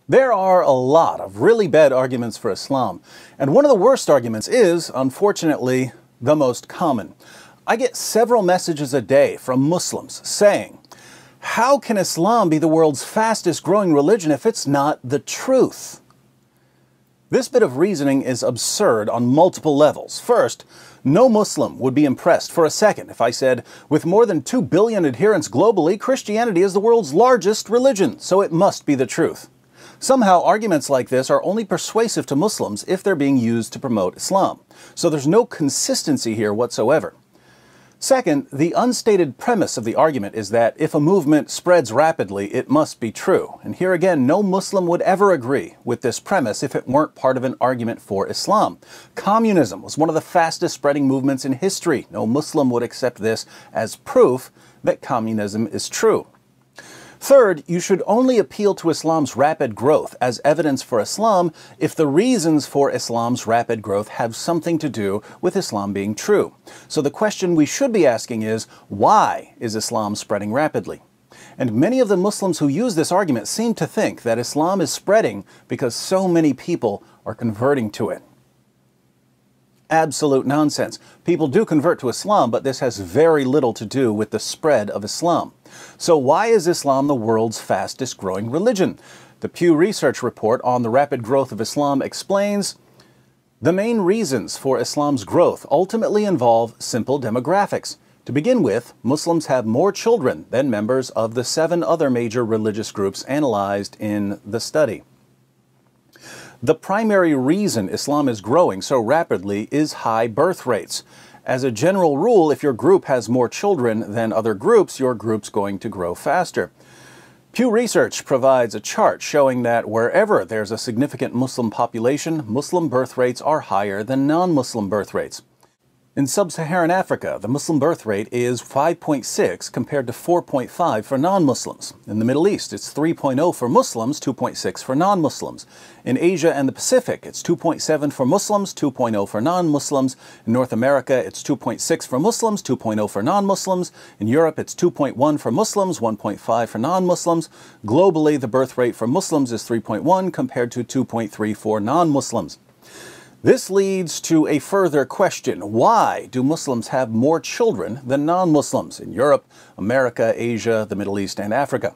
There are a lot of really bad arguments for Islam, and one of the worst arguments is, unfortunately, the most common. I get several messages a day from Muslims saying, "How can Islam be the world's fastest growing religion if it's not the truth?" This bit of reasoning is absurd on multiple levels. First, no Muslim would be impressed for a second if I said, with more than 2 billion adherents globally, Christianity is the world's largest religion, so it must be the truth. Somehow, arguments like this are only persuasive to Muslims if they're being used to promote Islam. So there's no consistency here whatsoever. Second, the unstated premise of the argument is that if a movement spreads rapidly, it must be true. And here again, no Muslim would ever agree with this premise if it weren't part of an argument for Islam. Communism was one of the fastest spreading movements in history. No Muslim would accept this as proof that communism is true. Third, you should only appeal to Islam's rapid growth as evidence for Islam if the reasons for Islam's rapid growth have something to do with Islam being true. So the question we should be asking is, why is Islam spreading rapidly? And many of the Muslims who use this argument seem to think that Islam is spreading because so many people are converting to it. Absolute nonsense. People do convert to Islam, but this has very little to do with the spread of Islam. So why is Islam the world's fastest growing religion? The Pew Research report on the rapid growth of Islam explains, the main reasons for Islam's growth ultimately involve simple demographics. To begin with, Muslims have more children than members of the 7 other major religious groups analyzed in the study. The primary reason Islam is growing so rapidly is high birth rates. As a general rule, if your group has more children than other groups, your group's going to grow faster. Pew Research provides a chart showing that wherever there's a significant Muslim population, Muslim birth rates are higher than non-Muslim birth rates. In sub-Saharan Africa, the Muslim birth rate is 5.6 compared to 4.5 for non-Muslims. In the Middle East, it's 3.0 for Muslims, 2.6 for non-Muslims. In Asia and the Pacific, it's 2.7 for Muslims, 2.0 for non-Muslims. In North America, it's 2.6 for Muslims, 2.0 for non-Muslims. In Europe, it's 2.1 for Muslims, 1.5 for non-Muslims. Globally, the birth rate for Muslims is 3.1 compared to 2.3 for non-Muslims. This leads to a further question. Why do Muslims have more children than non-Muslims in Europe, America, Asia, the Middle East, and Africa?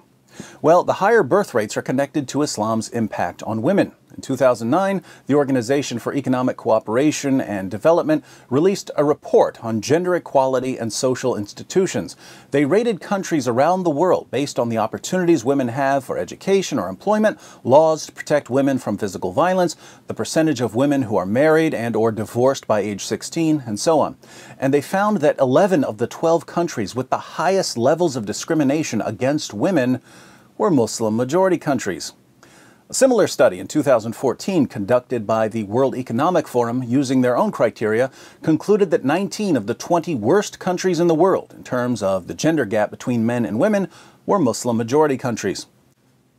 Well, the higher birth rates are connected to Islam's impact on women. In 2009, the Organization for Economic Cooperation and Development released a report on gender equality and social institutions. They rated countries around the world based on the opportunities women have for education or employment, laws to protect women from physical violence, the percentage of women who are married and or divorced by age 16, and so on. And they found that 11 of the 12 countries with the highest levels of discrimination against women were Muslim majority countries. A similar study in 2014 conducted by the World Economic Forum using their own criteria concluded that 19 of the 20 worst countries in the world in terms of the gender gap between men and women were Muslim majority countries.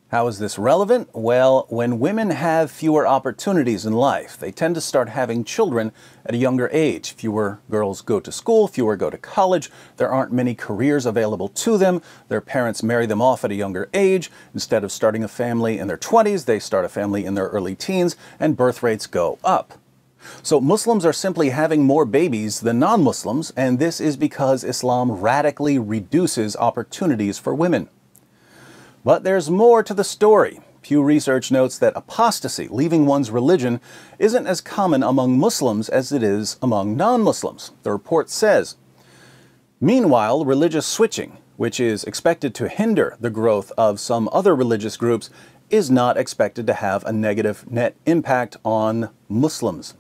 How is this relevant? Well, when women have fewer opportunities in life, they tend to start having children at a younger age. Fewer girls go to school, fewer go to college, there aren't many careers available to them, their parents marry them off at a younger age. Instead of starting a family in their 20s, they start a family in their early teens, and birth rates go up. So Muslims are simply having more babies than non-Muslims, and this is because Islam radically reduces opportunities for women. But there's more to the story. Pew Research notes that apostasy, leaving one's religion, isn't as common among Muslims as it is among non-Muslims. The report says, meanwhile, religious switching, which is expected to hinder the growth of some other religious groups, is not expected to have a negative net impact on Muslims.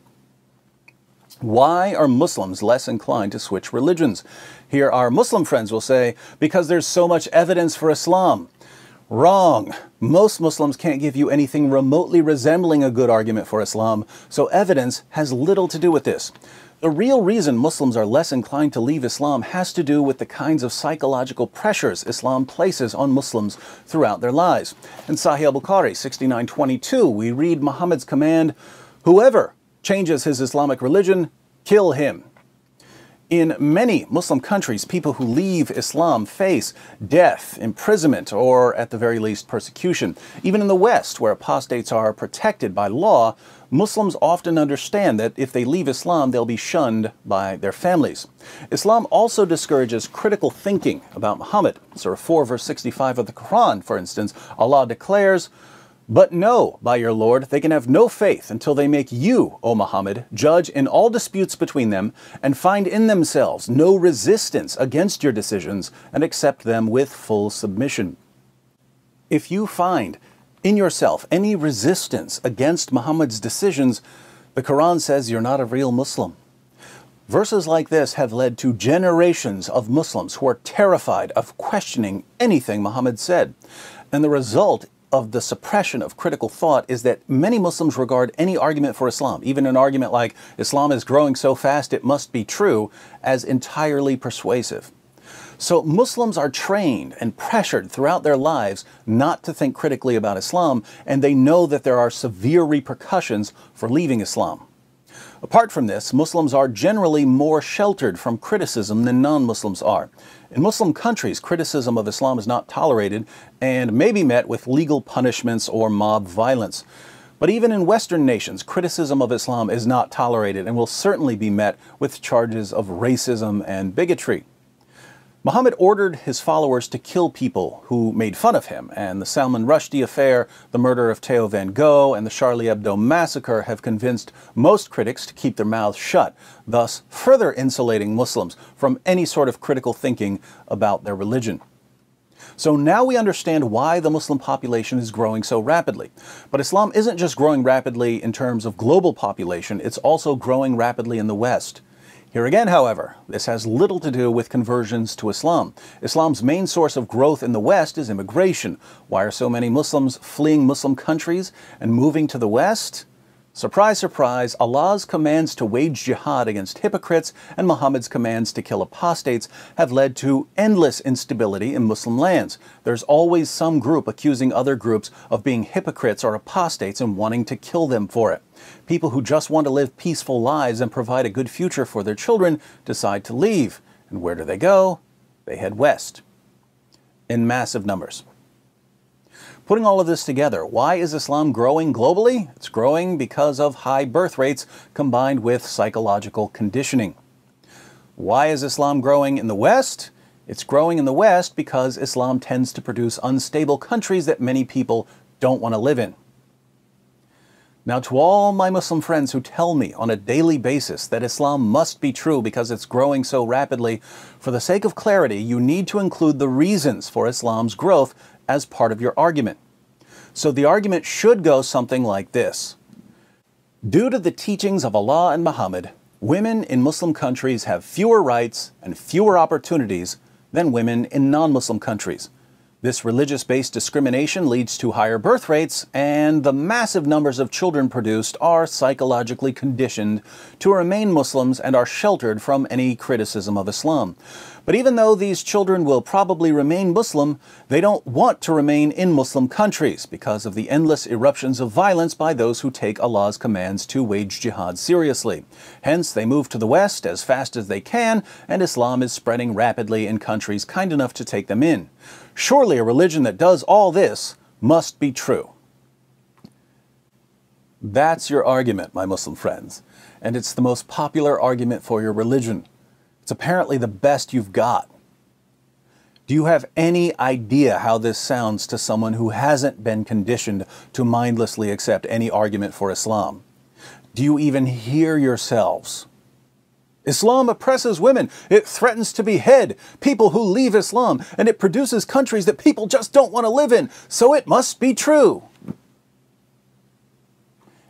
Why are Muslims less inclined to switch religions? Here our Muslim friends will say, because there's so much evidence for Islam. Wrong. Most Muslims can't give you anything remotely resembling a good argument for Islam, so evidence has little to do with this. The real reason Muslims are less inclined to leave Islam has to do with the kinds of psychological pressures Islam places on Muslims throughout their lives. In Sahih al-Bukhari 69:22, we read Muhammad's command, "Whoever changes his Islamic religion, kill him." In many Muslim countries, people who leave Islam face death, imprisonment, or at the very least persecution. Even in the West, where apostates are protected by law, Muslims often understand that if they leave Islam, they'll be shunned by their families. Islam also discourages critical thinking about Muhammad. Surah 4, verse 65 of the Quran, for instance, Allah declares, "But know, by your Lord, they can have no faith until they make you, O Muhammad, judge in all disputes between them, and find in themselves no resistance against your decisions, and accept them with full submission." If you find in yourself any resistance against Muhammad's decisions, the Quran says you're not a real Muslim. Verses like this have led to generations of Muslims who are terrified of questioning anything Muhammad said. And the result of the suppression of critical thought is that many Muslims regard any argument for Islam, even an argument like Islam is growing so fast it must be true, as entirely persuasive. So Muslims are trained and pressured throughout their lives not to think critically about Islam, and they know that there are severe repercussions for leaving Islam. Apart from this, Muslims are generally more sheltered from criticism than non-Muslims are. In Muslim countries, criticism of Islam is not tolerated and may be met with legal punishments or mob violence. But even in Western nations, criticism of Islam is not tolerated and will certainly be met with charges of racism and bigotry. Muhammad ordered his followers to kill people who made fun of him, and the Salman Rushdie affair, the murder of Theo van Gogh, and the Charlie Hebdo massacre have convinced most critics to keep their mouths shut, thus further insulating Muslims from any sort of critical thinking about their religion. So now we understand why the Muslim population is growing so rapidly. But Islam isn't just growing rapidly in terms of global population, it's also growing rapidly in the West. Here again, however, this has little to do with conversions to Islam. Islam's main source of growth in the West is immigration. Why are so many Muslims fleeing Muslim countries and moving to the West? Surprise, surprise, Allah's commands to wage jihad against hypocrites and Muhammad's commands to kill apostates have led to endless instability in Muslim lands. There's always some group accusing other groups of being hypocrites or apostates and wanting to kill them for it. People who just want to live peaceful lives and provide a good future for their children decide to leave. And where do they go? They head west in massive numbers. Putting all of this together, why is Islam growing globally? It's growing because of high birth rates combined with psychological conditioning. Why is Islam growing in the West? It's growing in the West because Islam tends to produce unstable countries that many people don't want to live in. Now, to all my Muslim friends who tell me on a daily basis that Islam must be true because it's growing so rapidly, for the sake of clarity, you need to include the reasons for Islam's growth as part of your argument. So the argument should go something like this. Due to the teachings of Allah and Muhammad, women in Muslim countries have fewer rights and fewer opportunities than women in non-Muslim countries. This religious-based discrimination leads to higher birth rates, and the massive numbers of children produced are psychologically conditioned to remain Muslims and are sheltered from any criticism of Islam. But even though these children will probably remain Muslim, they don't want to remain in Muslim countries because of the endless eruptions of violence by those who take Allah's commands to wage jihad seriously. Hence, they move to the West as fast as they can, and Islam is spreading rapidly in countries kind enough to take them in. Surely a religion that does all this must be true. That's your argument, my Muslim friends, and it's the most popular argument for your religion. It's apparently the best you've got. Do you have any idea how this sounds to someone who hasn't been conditioned to mindlessly accept any argument for Islam? Do you even hear yourselves? Islam oppresses women, it threatens to behead people who leave Islam, and it produces countries that people just don't want to live in, so it must be true.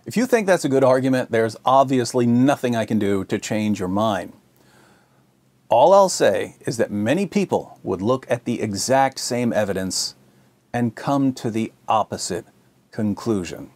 If you think that's a good argument, there's obviously nothing I can do to change your mind. All I'll say is that many people would look at the exact same evidence and come to the opposite conclusion.